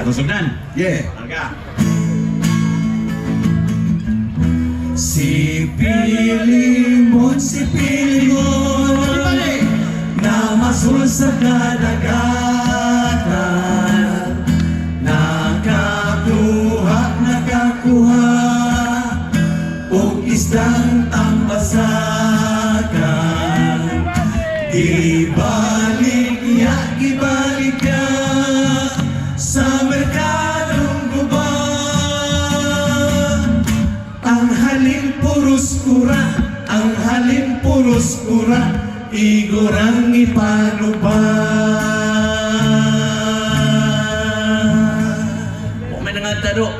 Atong sugdan. Yeah. Alga. Si Pilimon, na masul sa kadagatan, nakakuha og isdang tambasakan. Ibalik ka sa merkadong gubat. Ang halin puros kura, igurang ipanuba. Kung may nangantado,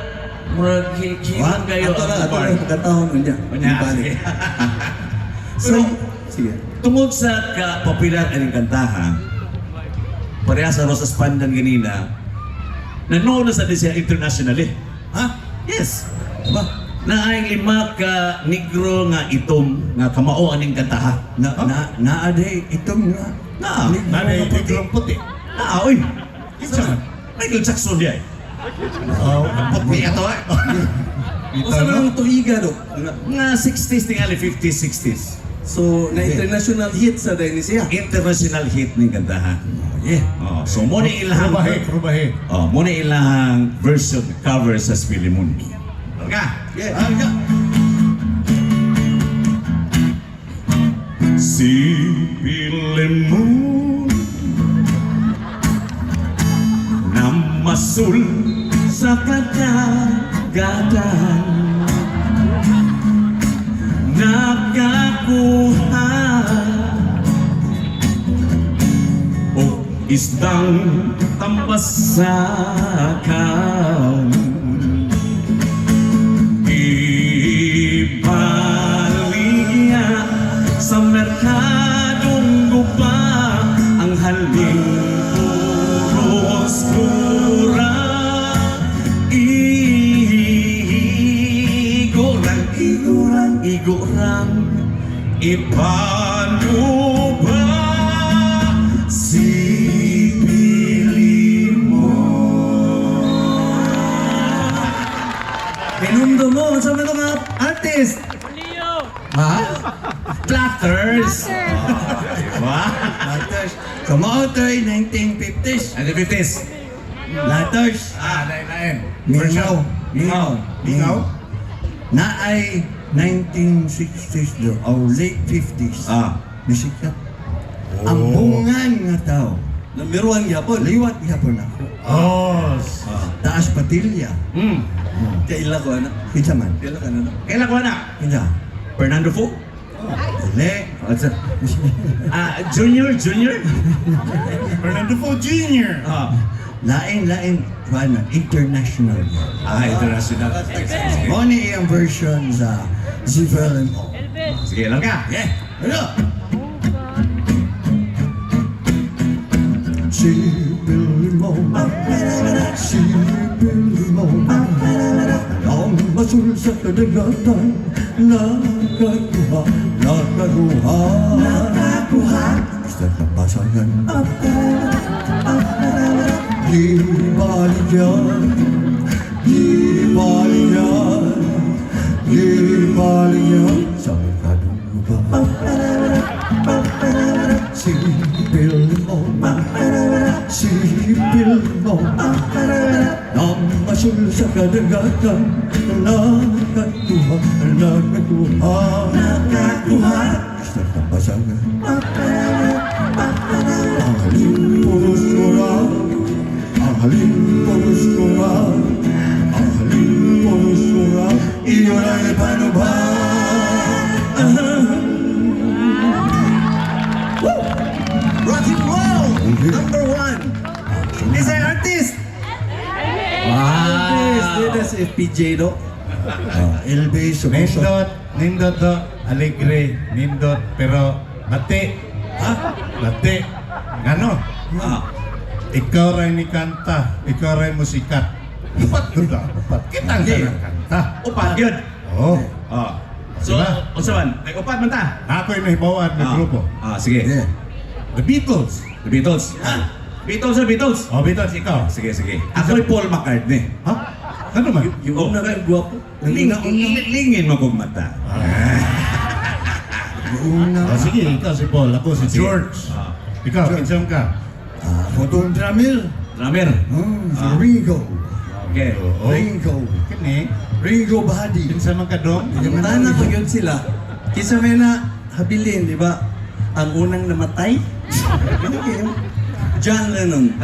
murag hikiman kayo. Ato na pagkataon niya. Ibalik. So, Sige. tungod sa kapopular aning kantaha, pareha sa Rosas Pandan ganina, nanoon na sa siya internationally. Ha? Yes. Diba? Na ay 5 ka negro nga itom nga kamao aning kantaha. Naaday itong nga. Nanay negrong puti. oy. Michael Jackson diay. Oh, Puti ato ay. Ito na ang tuiga do. Nga 60s tingali 50s 60s. So, na-international hit sa dahil siya. International hit ning kantaha. Yeah. Oh, so mo ni ilahang mo ni ilahang version cover sa Pilimon. Alga. Yeah. Si Pilimon na masul sa kadagatan, nakakuha o isdang tambasakan. Ibaliya sa merkadong guba, ang haling puros kura, igurang ipanuba. Si Pinundo mo sa mga artist. Ha? Platters! Diba? Latters. Kumaotoy 1950s. 1950s. Latters. Lain. Mingaw. Na ay 1960s do o late 50s. Nisikat. Ang bungan nga tao. Number 1 yapon. Liwat yapon ako. Taas patilya. Kaila ko na. Kinsa man. Kaila ka na. Kailan ko na? Kinsa. Fernando Fu? Dili. Junior? Fernando Fu Jr. Lain international. International. Money ang version sa Zivelle mo. Sige lang ka. Yeah. Ano? Sipil mo, ang masul sa kadagatan, nakakuha. Sa kapasayan, Ibalik yan sa merkadong guba. Sipil mo, nang masul sa kadagatan, nakakuha. Sa kapasayan, ang halin puros kura, iyon ay paano ba? Rock and roll! Number 1! Is an artist! Artist! Dito si FPJ, no? LB, sumusot. Nindot to, alegre, nindot, pero bati. Bati. Ano? Ikaw rin ni kanta, ikaw rin musikat. Upat doon lang, upat. Kita ka ng kanta. Upat yun. Oo. So, Diba? unsa man? Upat man ta? Ako yung nahibawan ng grupo. Sige. Yeah. The Beatles. The Beatles. Beatles na Beatles. Oh, Beatles, ikaw. Sige, sige. Ako'y Paul McCartney. Ha? Ano man? Yung Oh. una kang gwapo. Lingin mo kong mata. Yung una. Oh, sige, ikaw si Paul, ako si George. Ah. Ikaw, kinsam ka? Ako itong drummer. Drummer. Si Ringo. Okay. Oh, Ringo. kini. Ringo Buddy. Kinsam ka dong? Yung na pag yun sila, kisa may na habilin, di ba? Ang unang namatay, John Lennon.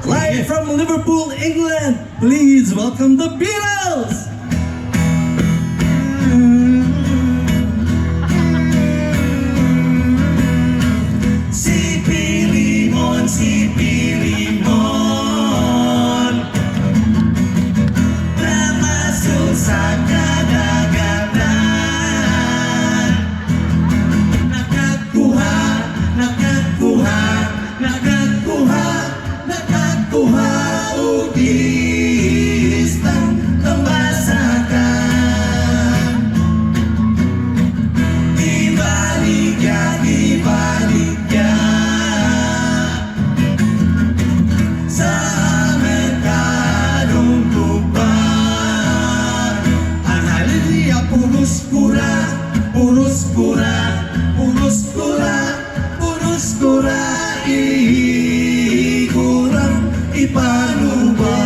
Live from Liverpool, England, please welcome the Beatles! Si Pilimon, si Pilimon, namasok sa kadagatan. Nakakuha, nakakuha, nakakuha, nakakuha ugis ng tambasakan. Ibaligya, ibaligya sa merkadong lupa. Ang halilia puros kura, puros kura, puros kura, puros kura. Igurang ipanuba,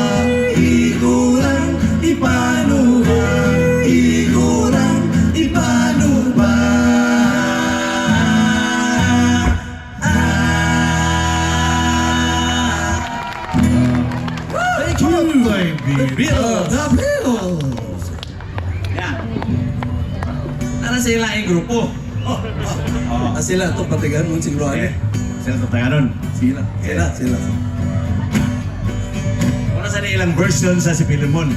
igurang ipanuba, igurang ipanuba. Thank you! Beatles! The Beatles. Yan. Tara sila ang grupo. Sila to patigan mo siguro Okay. ano. Sila tataganon. Sila. Una sa ilang version sa si Pilimon.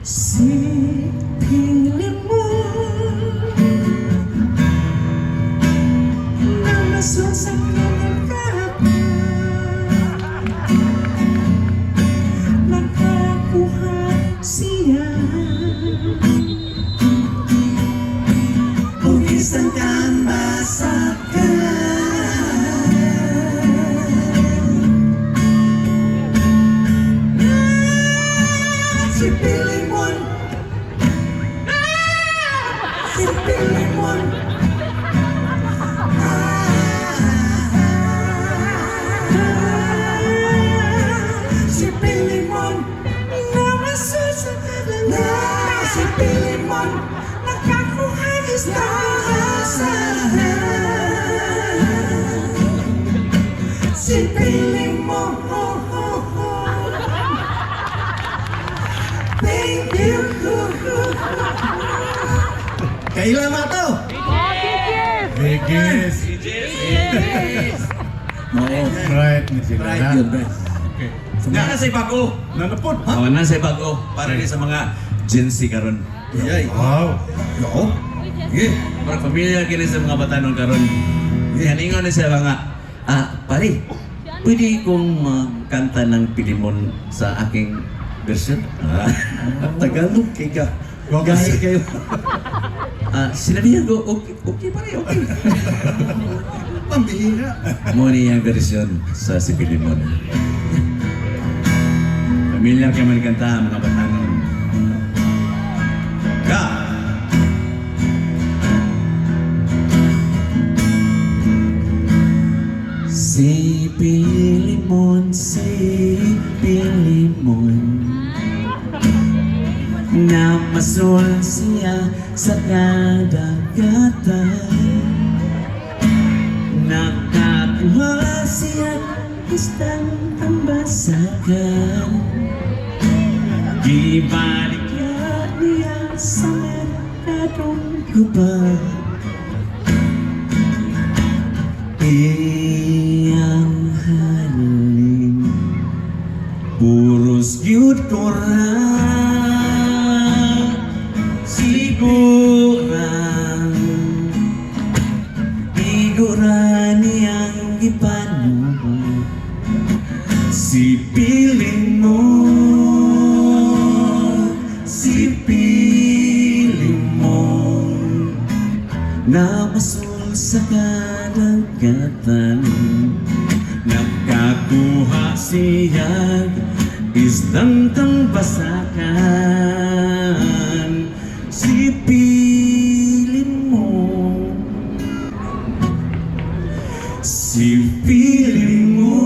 Si Pilimon, namasok sa kadagatan. Nakakuha siya ugis ng tambasakan. Si Pilimon, si Pilimon, si Pilimon, namasok sa kadagatan. Si Pilimon, nakakuha ng tambasakan. Si Pilimon, thank you. Kailan mo to? Biggest! Right ni sila Right na. yun, best. Okay. Nana sa bago. Nanapod. Oh, nana sa bago. Para rin sa mga Gen Z karon. Yay. Wow! Yo. Yeah. Para familiar kini sa mga batanon karon. Yan ingon na siya mga pare. Pwede kong magkanta ng Pilimon sa aking version. Tagalog kay ka. Gahi kayo. Sinabihan ko, okay pare, okay. Pambihira. Mo niya version sa si Pilimon. Familiar kayo man kanta, mga batanon. Ka! Si Pilimon, si Pilimon, namasol siya sa kadagatan. Nakakuha siya istang tambasakan. Ibalik niya sa merkadong lupa. Iyang halin puros yun ko sigurang iguran niyang ipanubo. Si Pilimon, si Pilimon, namasul sa siyag isdang tambasakan sipilin mo sipilin mo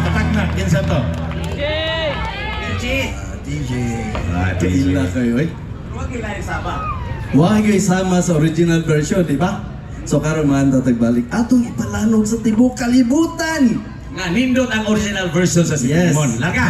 Patak na, kinsa to? DJ. Kaila kayo eh. Huwag kailangan sama. Huwag kayo isama sa original version, di ba? So karon man tagbalik atong ipalanog sa tibuok kalibutan. Nga, nindot ang original version sa Yes. Simon. Laga!